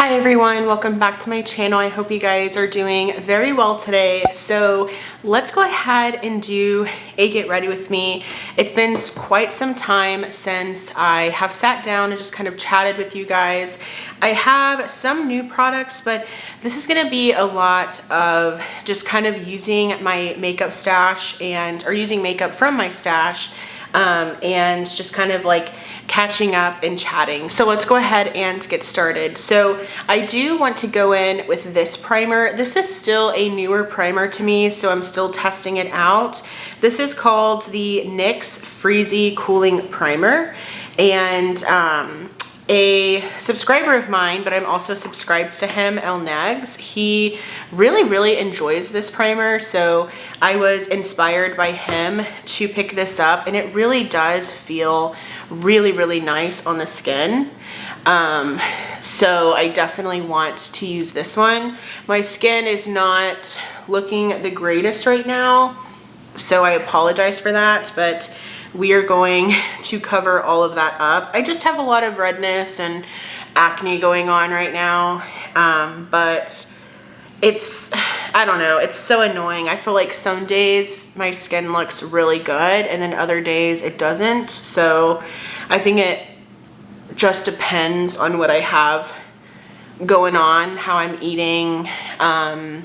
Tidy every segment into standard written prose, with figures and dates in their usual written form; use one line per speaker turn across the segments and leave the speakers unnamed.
Hi everyone, welcome back to my channel. I hope you guys are doing very well today. So let's go ahead and do a get ready with me. It's been quite some time since I have sat down and just kind of chatted with you guys. I have some new products, but this is gonna be a lot of just kind of using my makeup stash or using makeup from my stash and just kind of like catching up and chatting. So let's go ahead and get started. So I do want to go in with this primer. This is still a newer primer to me, so I'm still testing it out. This is called the NYX Freezy Cooling Primer, and a subscriber of mine, but I'm also subscribed to him, El Nags. He really enjoys this primer, so I was inspired by him to pick this up, and it really does feel really nice on the skin. So I definitely want to use this one. My skin is not looking the greatest right now, so I apologize for that, but we are going to cover all of that up. I just have a lot of redness and acne going on right now, but I don't know, it's so annoying. I feel like some days my skin looks really good and then other days it doesn't. So I think it just depends on what I have going on, how I'm eating. I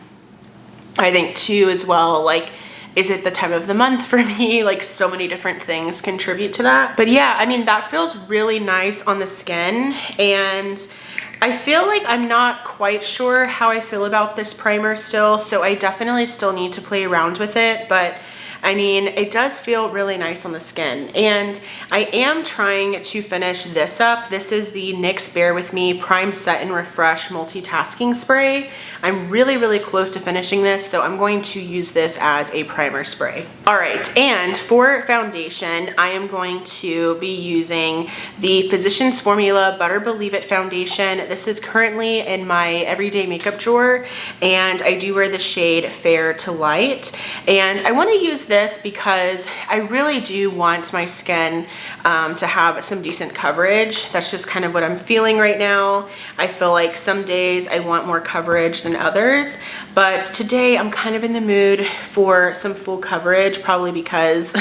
think too as well, like, is it the time of the month for me? Like, so many different things contribute to that. But yeah, I mean, that feels really nice on the skin, and I feel like I'm not quite sure how I feel about this primer still, so I definitely still need to play around with it, but I mean, it does feel really nice on the skin. And I am trying to finish this up. This is the NYX Bear With Me Prime Set and Refresh Multitasking Spray. I'm really close to finishing this, so I'm going to use this as a primer spray. All right, and for foundation, I am going to be using the Physicians Formula Butter Believe It foundation. This is currently in my everyday makeup drawer, and I do wear the shade Fair to Light. And I want to use this because I really do want my skin to have some decent coverage. That's just kind of what I'm feeling right now. I feel like some days I want more coverage than others, but today I'm kind of in the mood for some full coverage, probably because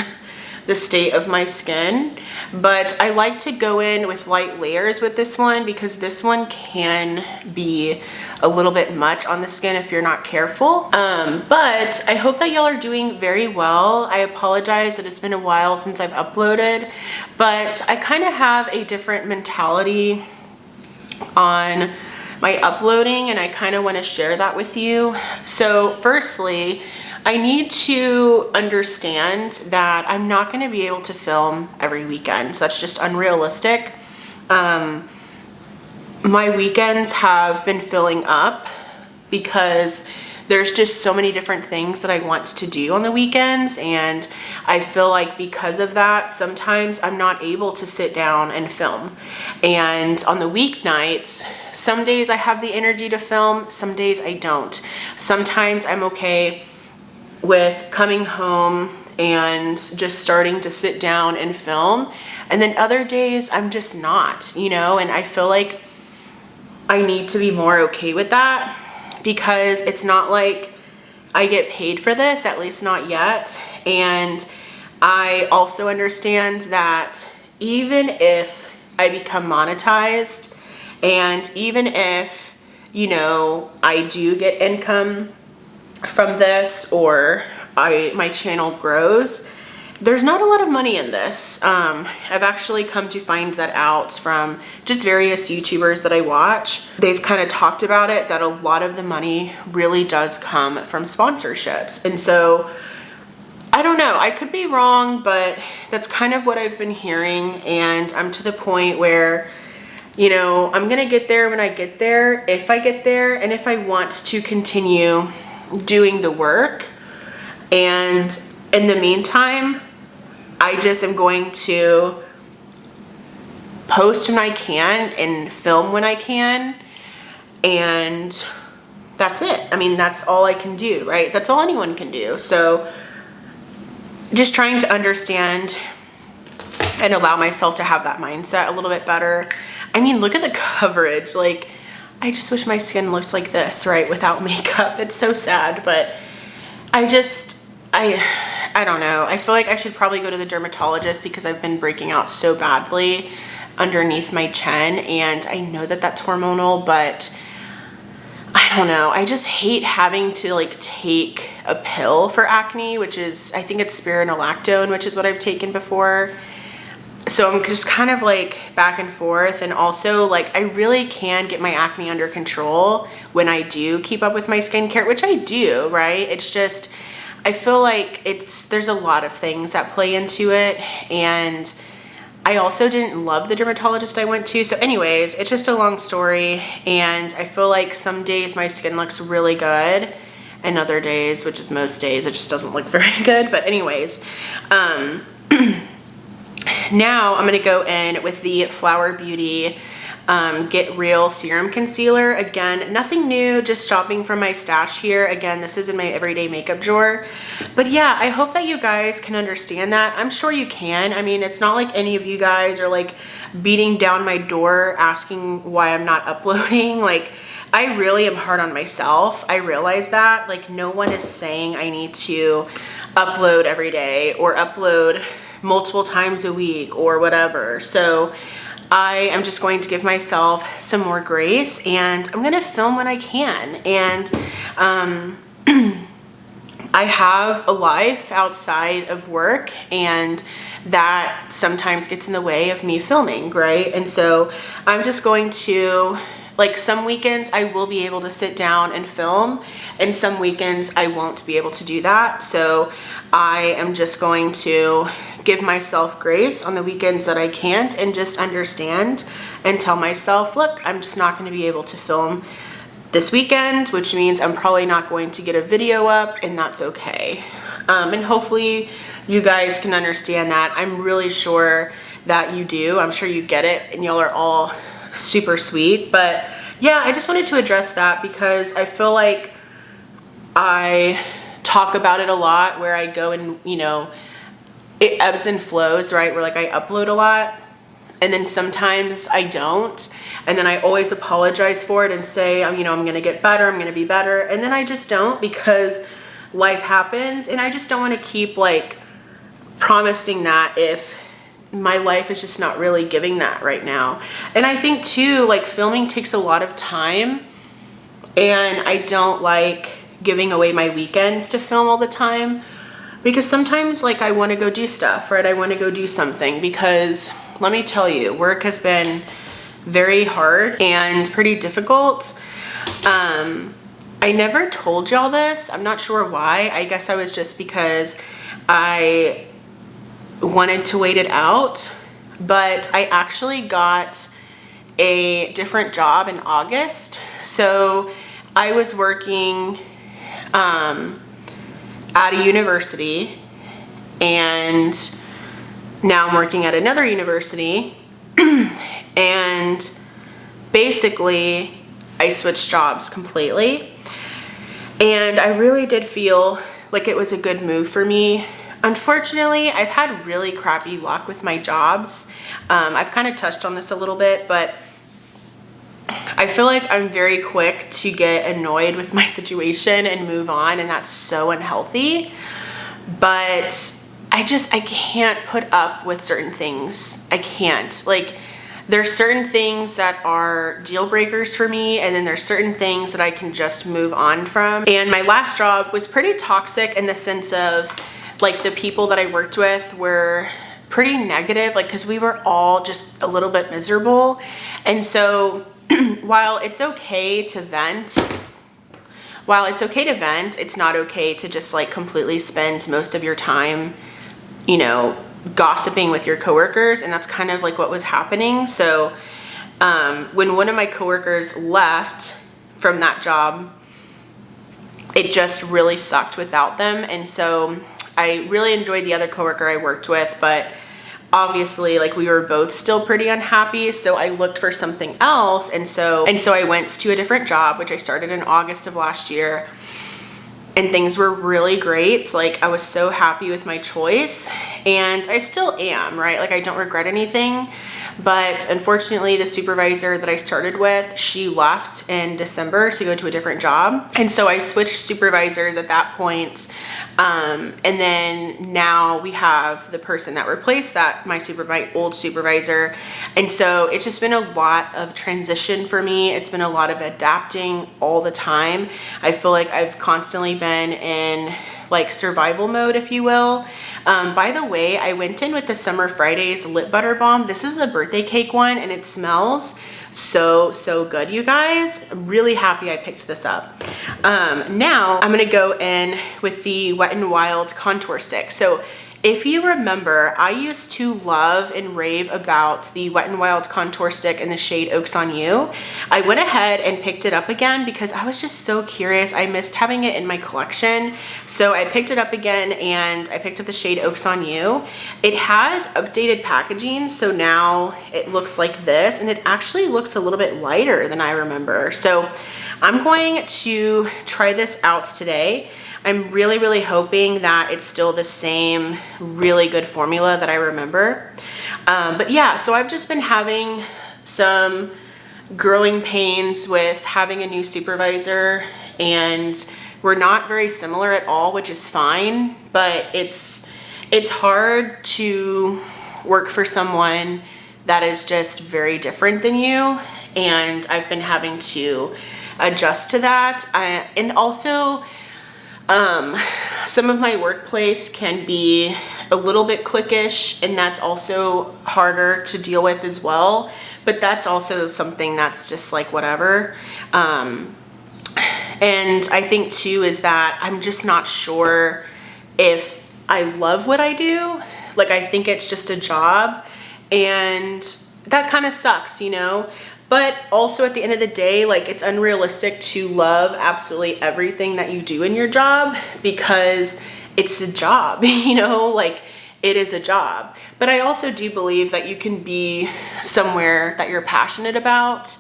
the state of my skin. But I like to go in with light layers with this one because this one can be a little bit much on the skin if you're not careful. But I hope that y'all are doing very well. I apologize that it's been a while since I've uploaded, but I kind of have a different mentality on my uploading, and I kind of want to share that with you. So firstly, I need to understand that I'm not going to be able to film every weekend. So that's just unrealistic. My weekends have been filling up because there's just so many different things that I want to do on the weekends, and I feel like because of that, sometimes I'm not able to sit down and film. And on the weeknights, some days I have the energy to film, some days I don't. Sometimes I'm okay with coming home and just starting to sit down and film, and then other days I'm just not, you know, and I feel like I need to be more okay with that because it's not like I get paid for this, at least not yet. And I also understand that even if I become monetized, and even if, you know, I do get income from this, or my channel grows, there's not a lot of money in this. I've actually come to find that out from just various YouTubers that I watch. They've kind of talked about it, that a lot of the money really does come from sponsorships. And so I don't know, I could be wrong, but that's kind of what I've been hearing. And I'm to the point where, you know, I'm gonna get there when I get there, if I get there, and if I want to continue doing the work. And in the meantime, I just am going to post when I can and film when I can, and that's it. I mean, that's all I can do, right? That's all anyone can do. So just trying to understand and allow myself to have that mindset a little bit better. I mean, look at the coverage. Like, I just wish my skin looked like this, right, without makeup. It's so sad, but I don't know. I feel like I should probably go to the dermatologist because I've been breaking out so badly underneath my chin, and I know that that's hormonal, but I don't know. I just hate having to like take a pill for acne, which is, I think it's spironolactone, which is what I've taken before. So I'm just kind of like back and forth, and also like I really can get my acne under control when I do keep up with my skincare, which I do, right? It's just, I feel like there's a lot of things that play into it, and I also didn't love the dermatologist I went to. So anyways, it's just a long story, and I feel like some days my skin looks really good, and other days, which is most days, it just doesn't look very good. But anyways, now I'm gonna go in with the Flower Beauty Get Real Serum Concealer. Again, nothing new, just shopping from my stash here. Again, this is in my everyday makeup drawer. But yeah, I hope that you guys can understand that. I'm sure you can. I mean, it's not like any of you guys are like beating down my door asking why I'm not uploading. Like, I really am hard on myself. I realize that. Like, no one is saying I need to upload every day or upload multiple times a week or whatever. So I am just going to give myself some more grace, and I'm gonna film when I can. And I have a life outside of work, and that sometimes gets in the way of me filming, right? And so I'm just going to, like, some weekends I will be able to sit down and film, and some weekends I won't be able to do that. So I am just going to give myself grace on the weekends that I can't, and just understand and tell myself, look, I'm just not going to be able to film this weekend, which means I'm probably not going to get a video up, and that's okay. And hopefully you guys can understand that. I'm really sure that you do. I'm sure you get it, and y'all are all super sweet. But yeah, I just wanted to address that because I feel like I talk about it a lot, where I go and, you know, it ebbs and flows, right? Where like I upload a lot, and then sometimes I don't, and then I always apologize for it and say, you know, I'm gonna get better, I'm gonna be better, and then I just don't, because life happens, and I just don't want to keep like promising that if my life is just not really giving that right now. And I think too, like, filming takes a lot of time, and I don't like giving away my weekends to film all the time, because sometimes like I want to go do stuff, right? I want to go do something, because let me tell you, work has been very hard and pretty difficult. I never told y'all this. I'm not sure why. I guess I was just because I wanted to wait it out, but I actually got a different job in August. So I was working at a university, and now I'm working at another university. And basically I switched jobs completely, and I really did feel like it was a good move for me. Unfortunately, I've had really crappy luck with my jobs. I've kind of touched on this a little bit, but I feel like I'm very quick to get annoyed with my situation and move on, and that's so unhealthy. But I can't put up with certain things. I can't. Like, there's certain things that are deal breakers for me, and then there's certain things that I can just move on from. And my last job was pretty toxic in the sense of, like, the people that I worked with were pretty negative, like, because we were all just a little bit miserable. And so while it's okay to vent, it's not okay to just like completely spend most of your time, you know, gossiping with your coworkers. And that's kind of like what was happening. So when one of my coworkers left from that job, it just really sucked without them. And so I really enjoyed the other coworker I worked with, but obviously, like, we were both still pretty unhappy. So I looked for something else. And so I went to a different job, which I started in August of last year. And things were really great. Like, I was so happy with my choice, and I still am, right? Like, I don't regret anything, but unfortunately the supervisor that I started with, she left in December to go to a different job. And so I switched supervisors at that point. And then now we have the person that replaced that, my old supervisor. And so it's just been a lot of transition for me. It's been a lot of adapting all the time. I feel like I've constantly been in like survival mode, if you will. By the way, I went in with the Summer Fridays Lip Butter Balm. This is the birthday cake one, and it smells so good, you guys. I'm really happy I picked this up. Now I'm gonna go in with the Wet n Wild contour stick. So if you remember, I used to love and rave about the Wet n Wild contour stick in the shade Oaks on You. I went ahead and picked it up again because I was just so curious. I missed having it in my collection. So I picked it up again and I picked up the shade Oaks on You. It has updated packaging, so now it looks like this, and it actually looks a little bit lighter than I remember. So I'm going to try this out today. I'm really hoping that it's still the same really good formula that I remember. But yeah, so I've just been having some growing pains with having a new supervisor, and we're not very similar at all, which is fine, but it's hard to work for someone that is just very different than you, and I've been having to adjust to that. And also, some of my workplace can be a little bit cliquish, and that's also harder to deal with as well. But that's also something that's just like whatever. And I think too is that I'm just not sure if I love what I do. Like, I think it's just a job, and that kind of sucks, you know? But also at the end of the day, like, it's unrealistic to love absolutely everything that you do in your job because it's a job, you know, like it is a job. But I also do believe that you can be somewhere that you're passionate about.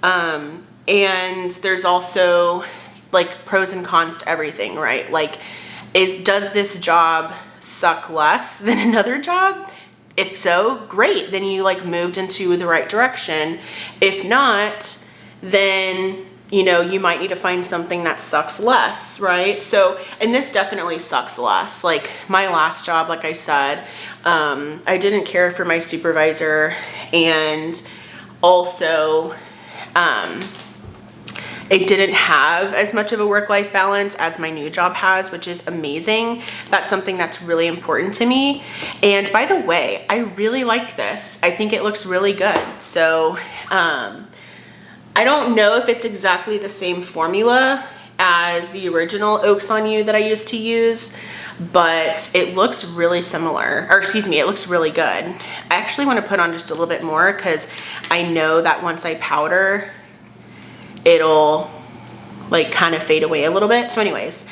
And there's also like pros and cons to everything, right? Like, does this job suck less than another job? If so, great, then you like moved into the right direction. If not, then, you know, you might need to find something that sucks less, right? So, and this definitely sucks less. Like my last job, like I said, I didn't care for my supervisor, and also, it didn't have as much of a work-life balance as my new job has, which is amazing. That's something that's really important to me. And by the way, I really like this. I think it looks really good. So I don't know if it's exactly the same formula as the original Oaks on You that I used to use, but it looks really similar, or excuse me, it looks really good. I actually want to put on just a little bit more because I know that once I powder, it'll like kind of fade away a little bit. So anyways,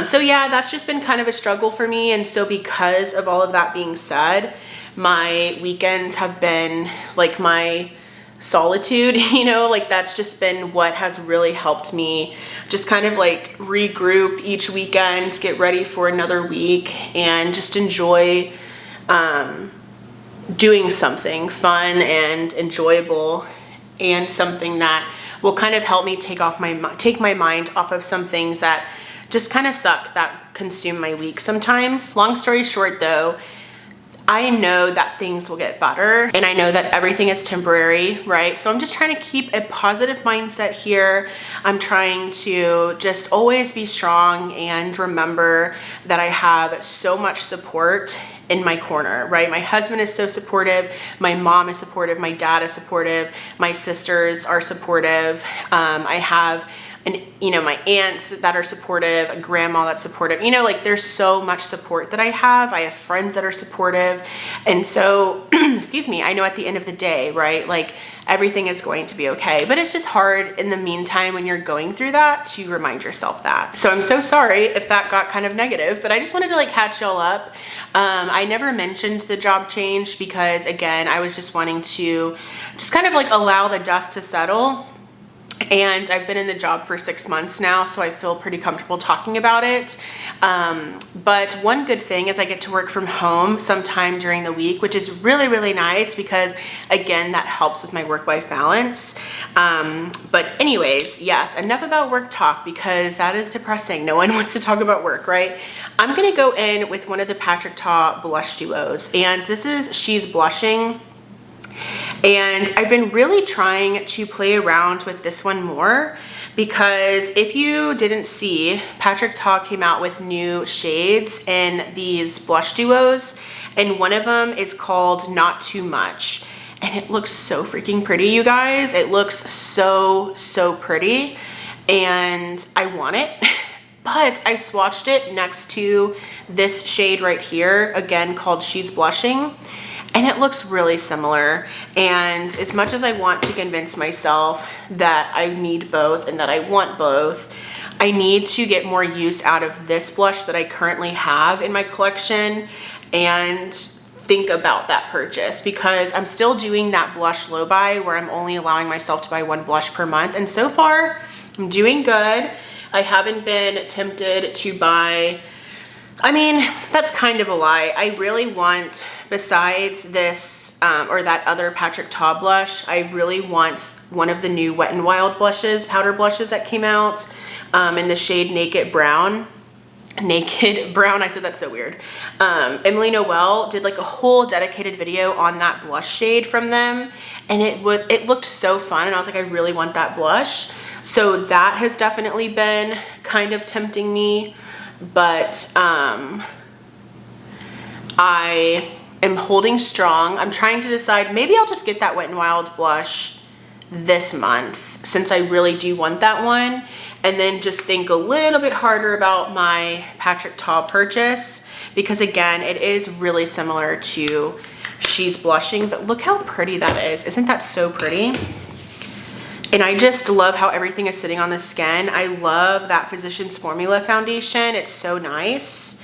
so yeah, that's just been kind of a struggle for me. And so because of all of that being said, my weekends have been like my solitude, you know, like that's just been what has really helped me just kind of like regroup each weekend, get ready for another week, and just enjoy doing something fun and enjoyable, and something that will kind of help me take my mind off of some things that just kind of suck, that consume my week sometimes. Long story short though, I know that things will get better, and I know that everything is temporary, right? So I'm just trying to keep a positive mindset here. I'm trying to just always be strong and remember that I have so much support in my corner, right? My husband is so supportive. My mom is supportive. My dad is supportive. My sisters are supportive. I have my aunts that are supportive, a grandma that's supportive, you know, like there's so much support that I have friends that are supportive. And so, excuse me, I know at the end of the day, right, like everything is going to be okay, but it's just hard in the meantime when you're going through that to remind yourself that. So I'm so sorry if that got kind of negative, but I just wanted to like catch y'all up. I never mentioned the job change because again, I was just wanting to just kind of like allow the dust to settle. and I've been in the job for 6 months now, so I feel pretty comfortable talking about it. But one good thing is I get to work from home sometime during the week, which is really, really nice because, again, that helps with my work-life balance. But anyways, yes, enough about work talk because that is depressing. No one wants to talk about work, right? I'm gonna go in with one of the Patrick Ta blush duos, and this is She's Blushing. And I've been really trying to play around with this one more because if you didn't see, Patrick Ta came out with new shades in these blush duos, and one of them is called Not Too Much. And it looks so freaking pretty, you guys. It looks so, so pretty, and I want it. But I swatched it next to this shade right here, again called She's Blushing. And it looks really similar. And as much as I want to convince myself that I need both and that I want both, I need to get more use out of this blush that I currently have in my collection and think about that purchase, because I'm still doing that blush low buy where I'm only allowing myself to buy one blush per month. And so far, I'm doing good. I haven't been tempted to buy, I mean, that's kind of a lie. I really want, besides this or that other Patrick Ta blush, I really want one of the new Wet n Wild blushes, powder blushes that came out in the shade Naked Brown. Naked Brown, I said that's so weird. Emily Noel did like a whole dedicated video on that blush shade from them, and it looked so fun, and I was like, I really want that blush. So that has definitely been kind of tempting me. But I am holding strong. I'm trying to decide, maybe I'll just get that Wet n Wild blush this month since I really do want that one, and then just think a little bit harder about my Patrick Ta purchase, because again, it is really similar to She's Blushing, but look how pretty that is. Isn't that so pretty? And I just love how everything is sitting on the skin. I love that Physicians Formula foundation. It's so nice.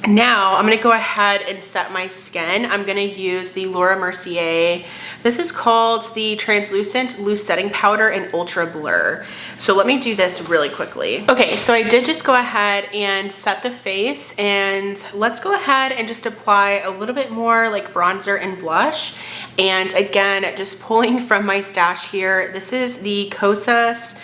Now I'm gonna go ahead and set my skin. I'm gonna use the Laura Mercier. This is called the Translucent Loose Setting Powder in Ultra Blur. So let me do this really quickly. Okay, so I did just go ahead and set the face, and let's go ahead and just apply a little bit more like bronzer and blush. And again, just pulling from my stash here, this is the Kosas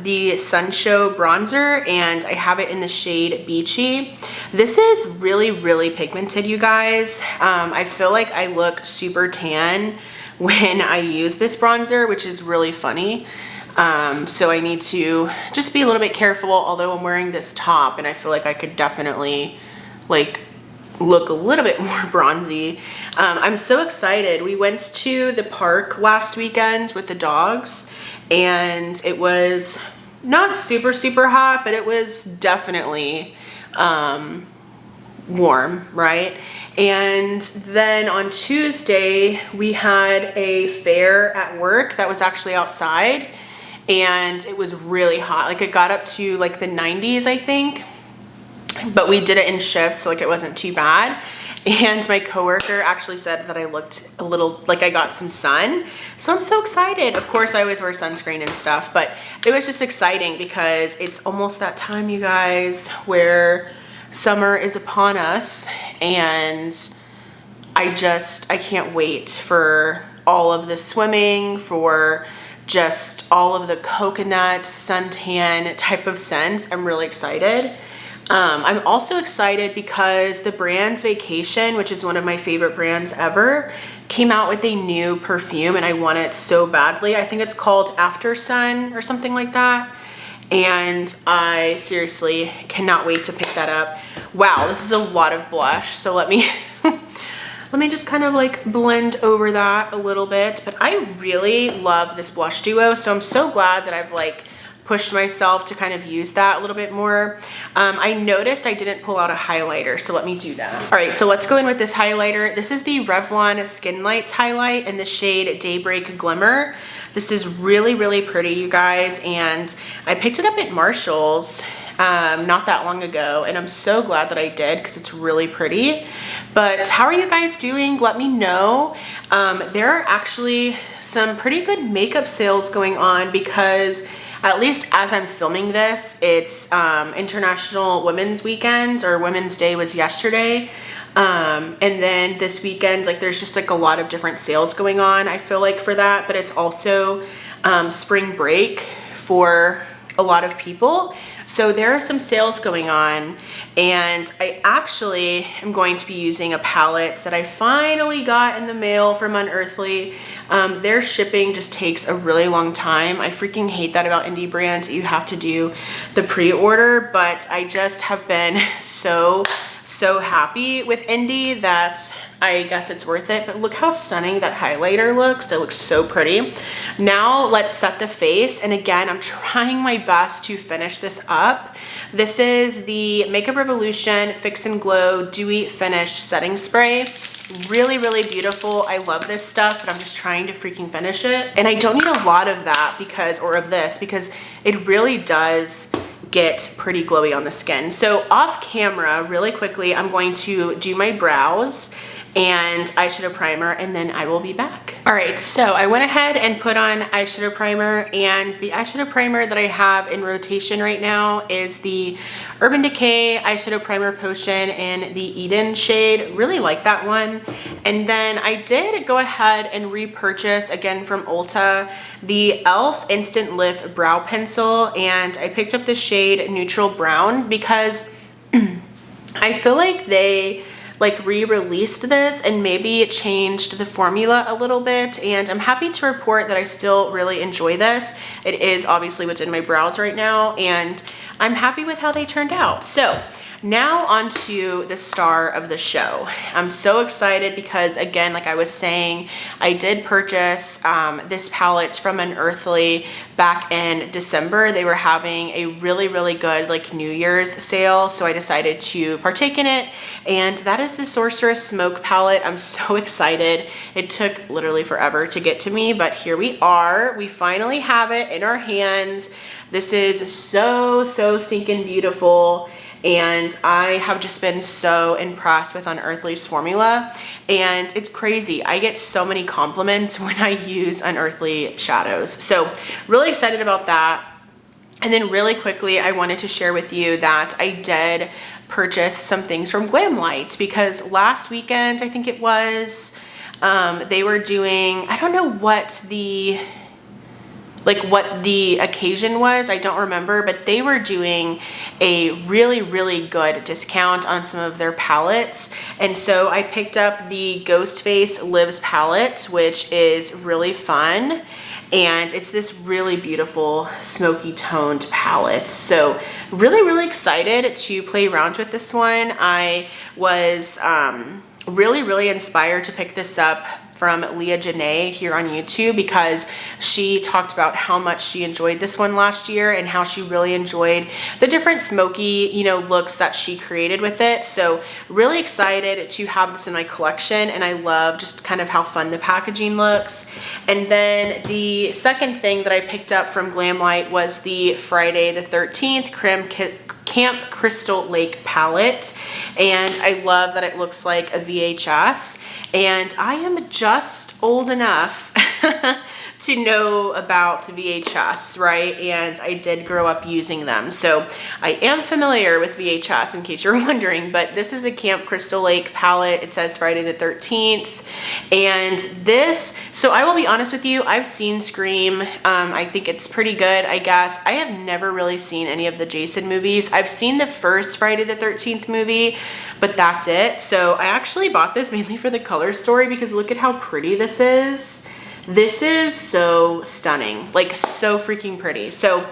the Sun Show bronzer, and I have it in the shade Beachy. This is really, really pigmented, you guys. I feel like I look super tan when I use this bronzer, which is really funny. So I need to just be a little bit careful, although I'm wearing this top and I feel like I could definitely like look a little bit more bronzy. I'm so excited. We went to the park last weekend with the dogs, and it was not super, super hot, but it was definitely warm, right? And then on Tuesday, we had a fair at work that was actually outside, and it was really hot. Like it got up to like the 90s, I think. But we did it in shifts, so like it wasn't too bad. And my coworker actually said that I looked a little like I got some sun. So I'm so excited. Of course, I always wear sunscreen and stuff, but it was just exciting because it's almost that time, you guys, where summer is upon us, and I can't wait for all of the swimming, for just all of the coconut suntan type of scents. I'm really excited. I'm also excited because the brand's Vacation, which is one of my favorite brands ever, came out with a new perfume, and I want it so badly. I think it's called After Sun or something like that. And I seriously cannot wait to pick that up. Wow, this is a lot of blush. So let me let me just kind of like blend over that a little bit. But I really love this blush duo, so I'm so glad that I've like pushed myself to kind of use that a little bit more. I noticed I didn't pull out a highlighter, so let me do that. All right, so let's go in with this highlighter. This is the Revlon Skin Lights highlight in the shade Daybreak Glimmer. This is really, really pretty, you guys, and I picked it up at Marshall's not that long ago, and I'm so glad that I did because it's really pretty. But how are you guys doing? Let me know. There are actually some pretty good makeup sales going on because at least as I'm filming this, it's International Women's Weekend, or Women's Day was yesterday. And then this weekend, like there's just like a lot of different sales going on, I feel like, for that, but it's also spring break for a lot of people. So there are some sales going on, and I actually am going to be using a palette that I finally got in the mail from Unearthly. Their shipping just takes a really long time. I freaking hate that about indie brands. You have to do the pre-order, but I just have been so happy with indie that I guess it's worth it. But look how stunning that highlighter looks. It looks so pretty. Now let's set the face. And again, I'm trying my best to finish this up. This is the Makeup Revolution Fix and Glow Dewy Finish Setting Spray. Really, really beautiful. I love this stuff, but I'm just trying to freaking finish it. And I don't need a lot of that because it really does get pretty glowy on the skin. So off camera, really quickly, I'm going to do my brows and eyeshadow primer, and then I will be back. All right, so I went ahead and put on eyeshadow primer, and the eyeshadow primer that I have in rotation right now is the Urban Decay Eyeshadow Primer Potion in the Eden shade. Really like that one. And then I did go ahead and repurchase, again from Ulta, the e.l.f. Instant Lift Brow Pencil, and I picked up the shade Neutral Brown because I feel like they re-released this and maybe it changed the formula a little bit, and I'm happy to report that I still really enjoy this. It is obviously what's in my brows right now, and I'm happy with how they turned out. So now on to the star of the show. I'm so excited because, again, like I was saying, I did purchase this palette from Unearthly back in December. They were having a really, really good New Year's sale, so I decided to partake in it, and that is the Sorceress Smoke palette. I'm so excited. It took literally forever to get to me, but here we are. We finally have it in our hands. This is so stinking beautiful. And I have just been so impressed with Unearthly's formula, and it's crazy. I get so many compliments when I use Unearthly shadows. So really excited about that. And then really quickly, I wanted to share with you that I did purchase some things from Grwm because last weekend, I think it was, they were doing, I don't know what the occasion was, I don't remember, but they were doing a really good discount on some of their palettes. And so I picked up the Ghostface Lives palette, which is really fun. And it's this really beautiful smoky toned palette. So really excited to play around with this one. I was really inspired to pick this up from Leah Janae here on YouTube because she talked about how much she enjoyed this one last year and how she really enjoyed the different smoky, looks that she created with it. So really excited to have this in my collection, and I love just kind of how fun the packaging looks. And then the second thing that I picked up from Glamlight was the Friday the 13th Camp Crystal Lake palette, and I love that it looks like a VHS, and I am just old enough to know about VHS, right? And I did grow up using them, so I am familiar with VHS in case you're wondering. But this is a Camp Crystal Lake palette. It says Friday the 13th, and so I will be honest with you, I've seen Scream. I think it's pretty good, I guess. I have never really seen any of the Jason movies. I've seen the first Friday the 13th movie, but that's it. So I actually bought this mainly for the color story because look at how pretty this is. This is so stunning, so freaking pretty. So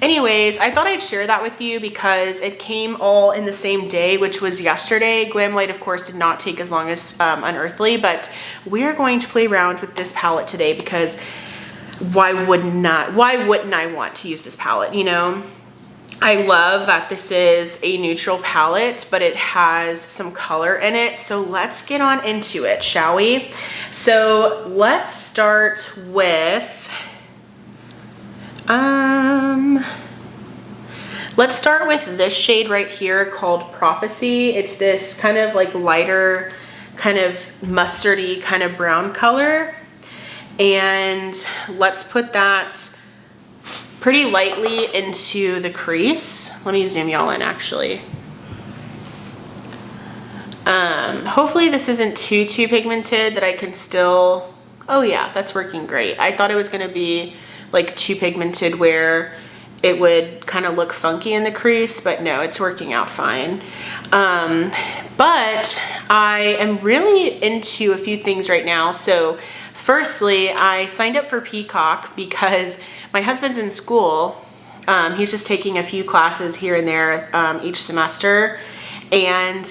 anyways, I thought I'd share that with you because it came all in the same day, which was yesterday. Glamlight, of course, did not take as long as Unearthly, but we're going to play around with this palette today because why wouldn't I want to use this palette, I love that this is a neutral palette, but it has some color in it. So let's get on into it, shall we? So let's start with, Let's start with this shade right here called Prophecy. It's this kind of like lighter, kind of mustardy, kind of brown color. And let's put that pretty lightly into the crease. Let me zoom y'all in actually. Hopefully this isn't too pigmented that I can still, oh yeah, that's working great. I thought it was gonna be like too pigmented where it would kind of look funky in the crease, but no, it's working out fine. But I am really into a few things right now. So firstly, I signed up for Peacock because my husband's in school. He's just taking a few classes here and there each semester. And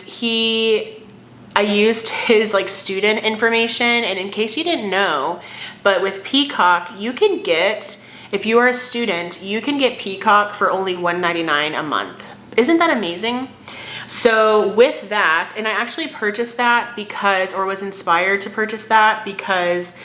I used his like student information. And in case you didn't know, but with Peacock, you can get, if you are a student, you can get Peacock for only $1.99 a month. Isn't that amazing? So with that, and I actually purchased that because, or was inspired to purchase that because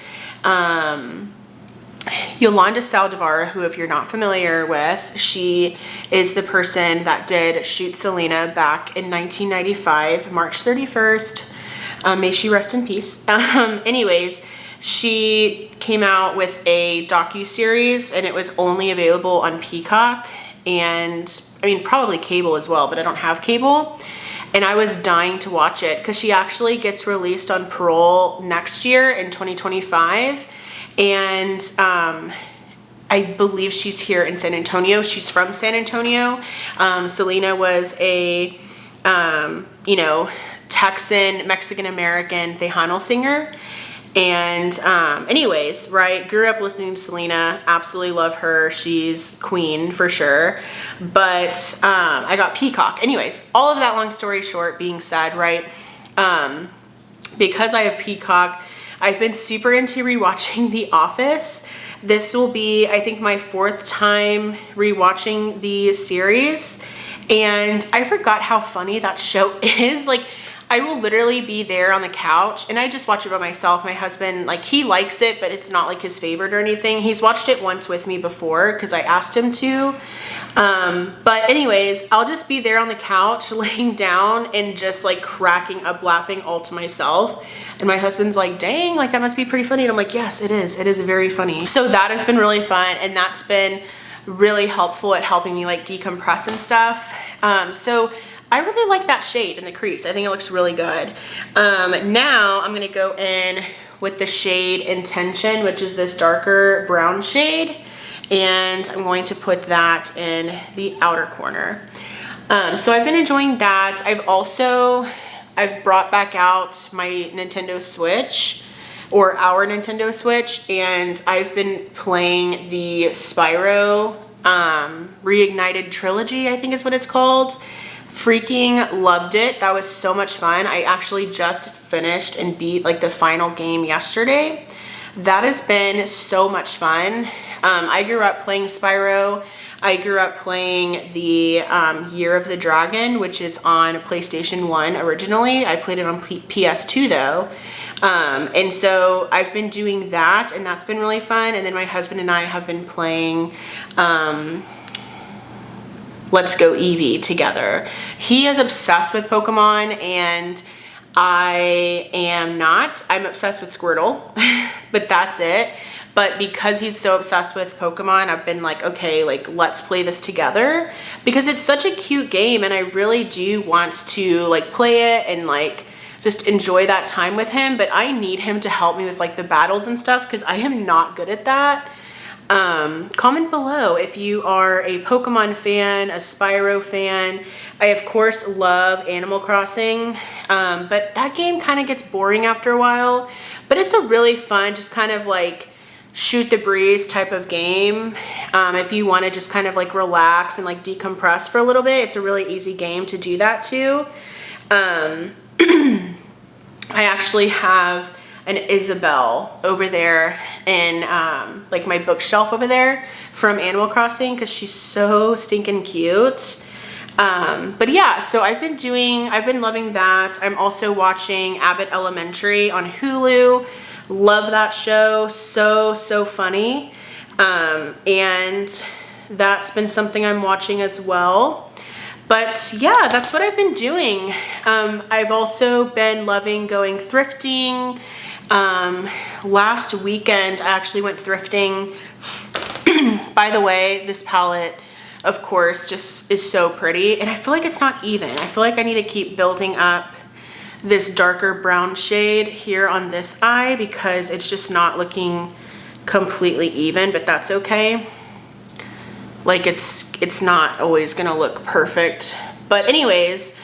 Yolanda Saldivar, who if you're not familiar with, she is the person that did Shoot Selena back in 1995, March 31st. May she rest in peace. Anyways, she came out with a docu-series and it was only available on Peacock and I mean probably cable as well, but I don't have cable. And I was dying to watch it because she actually gets released on parole next year in 2025. And I believe she's here in San Antonio. She's from San Antonio. Selena was a, you know, Texan, Mexican-American Tejano singer. And anyways, right, grew up listening to Selena, absolutely love her. She's queen for sure. But I got Peacock. Anyways, all of that long story short being said, right, because I have Peacock, I've been super into rewatching The Office. This will be, I think, my 4th time rewatching the series. And I forgot how funny that show is. Like, I will literally be there on the couch and I just watch it by myself. My husband, like, he likes it, but it's not like his favorite or anything. He's watched it once with me before because I asked him to. But anyways, I'll just be there on the couch laying down and just like cracking up laughing all to myself. And my husband's like, dang, like that must be pretty funny. And I'm like, yes, it is. It is very funny. So that has been really fun. And that's been really helpful at helping me like decompress and stuff. So I really like that shade in the crease. I think it looks really good. Now I'm gonna go in with the shade Intention, which is this darker brown shade. And I'm going to put that in the outer corner. So I've been enjoying that. I've brought back out my Nintendo Switch, or our Nintendo Switch, and I've been playing the Spyro Reignited Trilogy, I think is what it's called. Freaking loved it. That was so much fun. I actually just finished and beat like the final game yesterday. That has been so much fun. I grew up playing Spyro. I grew up playing the Year of the Dragon, which is on PlayStation 1 originally. I played it on PS2 though. And so I've been doing that and that's been really fun. And then my husband and I have been playing Let's Go Eevee together. He is obsessed with Pokemon and I am not. I'm obsessed with Squirtle, but that's it. But because he's so obsessed with Pokemon, I've been like, okay, like let's play this together because it's such a cute game and I really do want to like play it and like just enjoy that time with him. But I need him to help me with like the battles and stuff because I am not good at that. Comment below if you are a Pokemon fan, a Spyro fan. I of course love Animal Crossing, but that game kind of gets boring after a while, but it's a really fun, just kind of like shoot the breeze type of game. If you want to just kind of like relax and like decompress for a little bit, it's a really easy game to do that too. I actually have an Isabelle over there in like my bookshelf over there from Animal Crossing because she's so stinking cute. But yeah, so I've been loving that. I'm also watching Abbott Elementary on Hulu. Love that show. So funny. And that's been something I'm watching as well. But yeah, that's what I've been doing. I've also been loving going thrifting. Last weekend, I actually went thrifting. By the way, this palette, of course, just is so pretty. And I feel like it's not even. I feel like I need to keep building up this darker brown shade here on this eye because it's just not looking completely even, but that's okay. Like it's not always gonna look perfect. But anyways,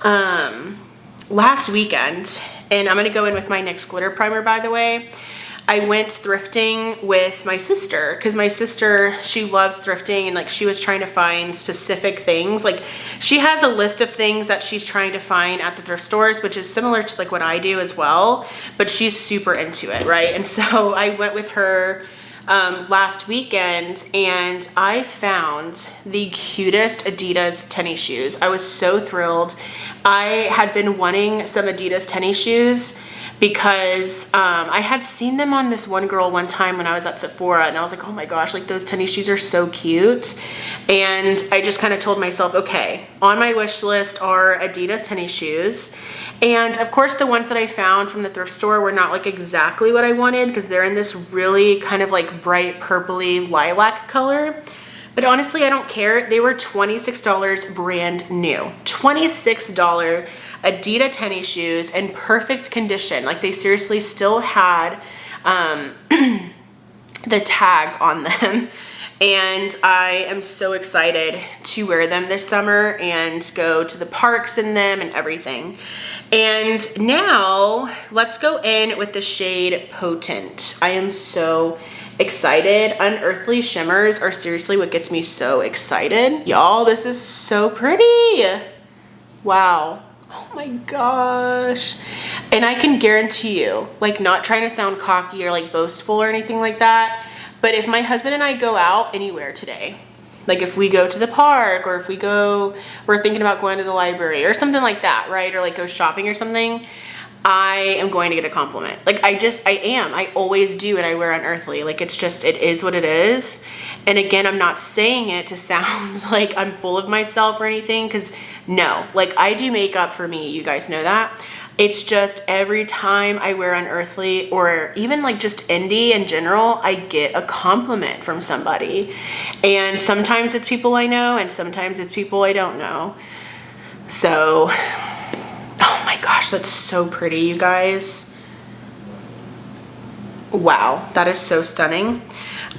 last weekend, and I'm gonna go in with my NYX glitter primer, by the way, I went thrifting with my sister because my sister, she loves thrifting, and like she was trying to find specific things. Like she has a list of things that she's trying to find at the thrift stores, which is similar to like what I do as well, but she's super into it, right? And so I went with her last weekend and I found the cutest Adidas tennis shoes. I was so thrilled. I had been wanting some Adidas tennis shoes because I had seen them on this one girl one time when I was at Sephora, and I was like, oh my gosh, like those tennis shoes are so cute. And I just kind of told myself, okay, on my wish list are Adidas tennis shoes. And of course the ones that I found from the thrift store were not like exactly what I wanted because they're in this really kind of like bright purpley lilac color. But honestly, I don't care. They were $26 brand new. $26 Adidas tennis shoes in perfect condition. Like they seriously still had the tag on them. And I am so excited to wear them this summer and go to the parks in them and everything. And now let's go in with the shade Potent. I am so excited. Unearthly shimmers are seriously what gets me so excited. Y'all, this is so pretty. Wow. Oh my gosh. And I can guarantee you, like not trying to sound cocky or like boastful or anything like that, but if my husband and I go out anywhere today, like if we go to the park or if we're thinking about going to the library or something like that, right? Or like go shopping or something, I am going to get a compliment. Like I always do, and I wear Unearthly. Like it's just, it is what it is. And again, I'm not saying it to sound like I'm full of myself or anything, because no, like I do makeup for me, you guys know that. It's just every time I wear Unearthly or even like just indie in general, I get a compliment from somebody. And sometimes it's people I know and sometimes it's people I don't know. So, oh my gosh, that's so pretty, you guys. Wow, that is so stunning.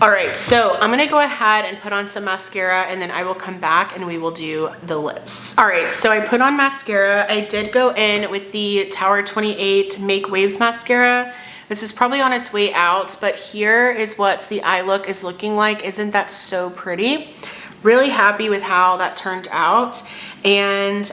All right, so I'm gonna go ahead and put on some mascara and then I will come back and we will do the lips. All right, so I put on mascara. I did go in with the Tower 28 Make Waves mascara. This is probably on its way out, but here is what the eye look is looking like. Isn't that so pretty? Really happy with how that turned out. And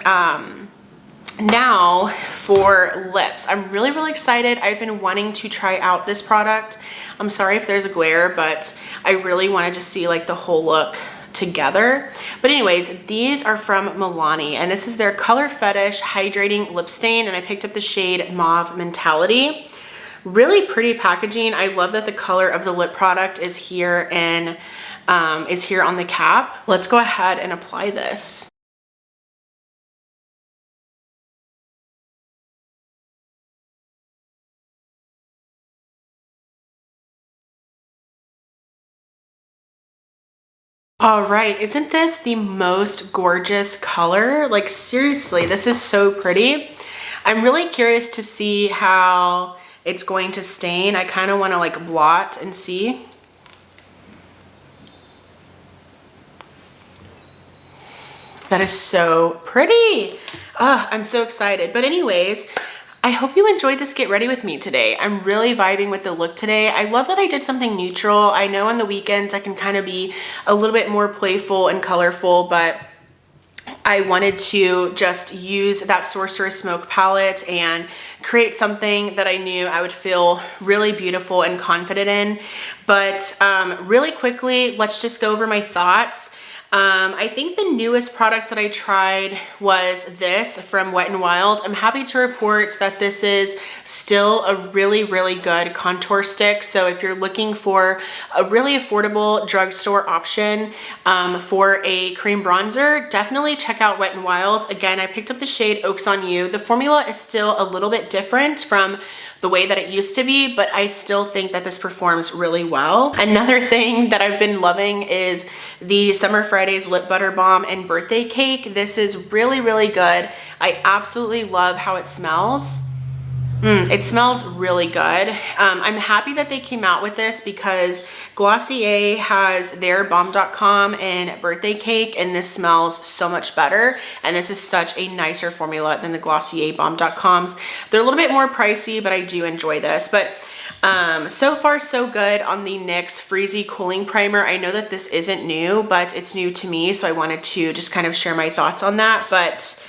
now for lips. I'm really, really excited. I've been wanting to try out this product. I'm sorry if there's a glare, but I really want to just see like the whole look together. But anyways, these are from Milani, and this is their Color Fetish Hydrating Lip Stain, and I picked up the shade Mauve Mentality. Really pretty packaging. I love that the color of the lip product is here and is here on the cap. Let's go ahead and apply this. All right, isn't this the most gorgeous color? Like seriously, this is so pretty. I'm really curious to see how it's going to stain. I kind of want to like blot and see. That is so pretty. I'm so excited. But anyways, I hope you enjoyed this Get Ready With Me today. I'm really vibing with the look today. I love that I did something neutral. I know on the weekends I can kind of be a little bit more playful and colorful, but I wanted to just use that Sorceress Smoke palette and create something that I knew I would feel really beautiful and confident in. But really quickly, let's just go over my thoughts. I think the newest product that I tried was this from Wet n Wild. I'm happy to report that this is still a really, really good contour stick. So if you're looking for a really affordable drugstore option for a cream bronzer, definitely check out Wet n Wild. Again, I picked up the shade Oaks on You. The formula is still a little bit different from the way that it used to be, but I still think that this performs really well. Another thing that I've been loving is the Summer Fridays Lip Butter Balm and Birthday Cake. This is really, really good. I absolutely love how it smells. It smells really good. I'm happy that they came out with this because Glossier has their Balm.com and Birthday Cake, and this smells so much better. And this is such a nicer formula than the Glossier Balm.coms. They're a little bit more pricey, but I do enjoy this. But so far so good on the NYX Freezy Cooling Primer. I know that this isn't new, but it's new to me, so I wanted to just kind of share my thoughts on that. But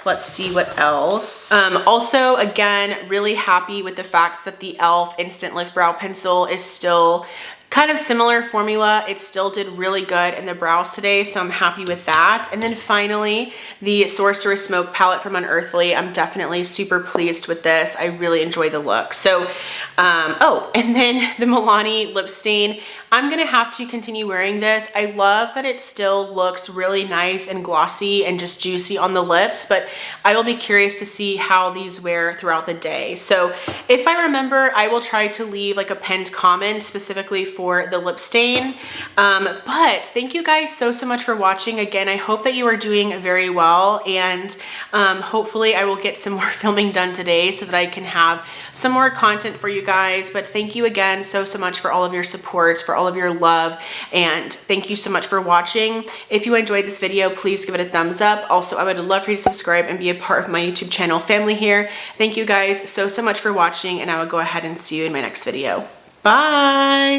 let's see what else. Also, again, really happy with the fact that the e.l.f. Instant Lift Brow Pencil is still kind of similar formula. It still did really good in the brows today, so I'm happy with that. And then finally, the Sorceress Smoke Palette from Unearthly. I'm definitely super pleased with this. I really enjoy the look. So, oh, and then the Milani Lip Stain. I'm gonna have to continue wearing this. I love that it still looks really nice and glossy and just juicy on the lips, but I will be curious to see how these wear throughout the day. So if I remember, I will try to leave like a pinned comment specifically for the lip stain. But thank you guys so much for watching. Again, I hope that you are doing very well, and hopefully I will get some more filming done today so that I can have some more content for you guys. But thank you again so much for all of your support, for all of your love, and thank you so much for watching. If you enjoyed this video, please give it a thumbs up. Also, I would love for you to subscribe and be a part of my YouTube channel family here. Thank you guys so much for watching, and I will go ahead and see you in my next video. Bye!